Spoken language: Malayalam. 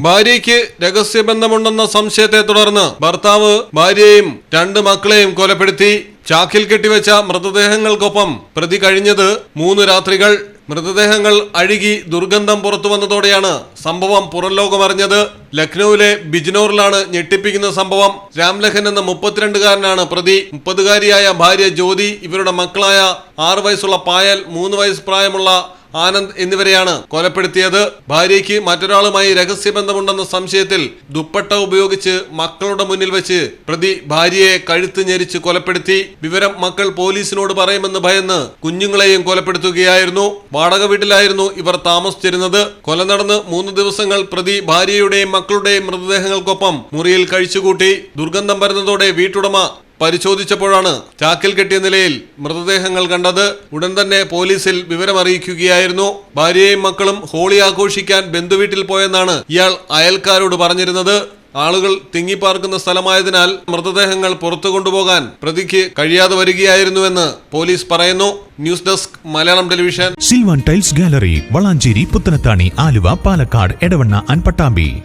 ഭാര്യയ്ക്ക് രഹസ്യബന്ധമുണ്ടെന്ന സംശയത്തെ തുടർന്ന് ഭർത്താവ് ഭാര്യയെയും 2 മക്കളെയും കൊലപ്പെടുത്തി. ചാക്കിൽ കെട്ടിവെച്ച മൃതദേഹങ്ങൾക്കൊപ്പം പ്രതി കഴിഞ്ഞത് 3 രാത്രികൾ. മൃതദേഹങ്ങൾ അഴുകി ദുർഗന്ധം പുറത്തു വന്നതോടെയാണ് സംഭവം പുറംലോകമറിഞ്ഞത്. ലക്നൌവിലെ ബിജ്നോറിലാണ് ഞെട്ടിപ്പിക്കുന്ന സംഭവം. രാംലഖൻ എന്ന 32-കാരനാണ് പ്രതി. 30-കാരിയായ ഭാര്യ ജ്യോതി, ഇവരുടെ മക്കളായ 6 വയസ്സുള്ള പായൽ, 3 വയസ്സ് പ്രായമുള്ള ആനന്ദ് എന്നിവരെയാണ് കൊലപ്പെടുത്തിയത്. ഭാര്യയ്ക്ക് മറ്റൊരാളുമായി രഹസ്യബന്ധമുണ്ടെന്ന സംശയത്തിൽ ദുപ്പട്ട ഉപയോഗിച്ച് മക്കളുടെ മുന്നിൽ വെച്ച് പ്രതി ഭാര്യയെ കഴുത്ത് ഞെരിച്ച് കൊലപ്പെടുത്തി. വിവരം മക്കൾ പോലീസിനോട് പറയുമെന്ന് ഭയന്ന് കുഞ്ഞുങ്ങളെയും കൊലപ്പെടുത്തുകയായിരുന്നു. വാടക വീട്ടിലായിരുന്നു ഇവർ താമസിച്ചിരുന്നത്. കൊല നടന്ന് 3 ദിവസങ്ങൾ പ്രതി ഭാര്യയുടെയും മക്കളുടെയും മൃതദേഹങ്ങൾക്കൊപ്പം മുറിയിൽ കഴിച്ചുകൂട്ടി. ദുർഗന്ധം വരുന്നതോടെ വീട്ടുടമ പരിശോധിച്ചപ്പോഴാണ് ചാക്കിൽ കെട്ടിയ നിലയിൽ മൃതദേഹങ്ങൾ കണ്ടത്. ഉടൻ തന്നെ പോലീസിൽ വിവരമറിയിക്കുകയായിരുന്നു. ഭാര്യയും മക്കളും ഹോളി ആഘോഷിക്കാൻ ബന്ധുവീട്ടിൽ പോയെന്നാണ് ഇയാൾ അയൽക്കാരോട് പറഞ്ഞിരുന്നത്. ആളുകൾ തിങ്ങിപ്പാർക്കുന്ന സ്ഥലമായതിനാൽ മൃതദേഹങ്ങൾ പുറത്തു കൊണ്ടുപോകാൻ പ്രതിക്ക് കഴിയാതെ വരികയായിരുന്നുവെന്ന് പോലീസ് പറയുന്നു. News desk Malayalam television. Silvan tiles gallery, Valanchery, Puthanathani, Aluva, Palakkad, Edavanna and Pattambi.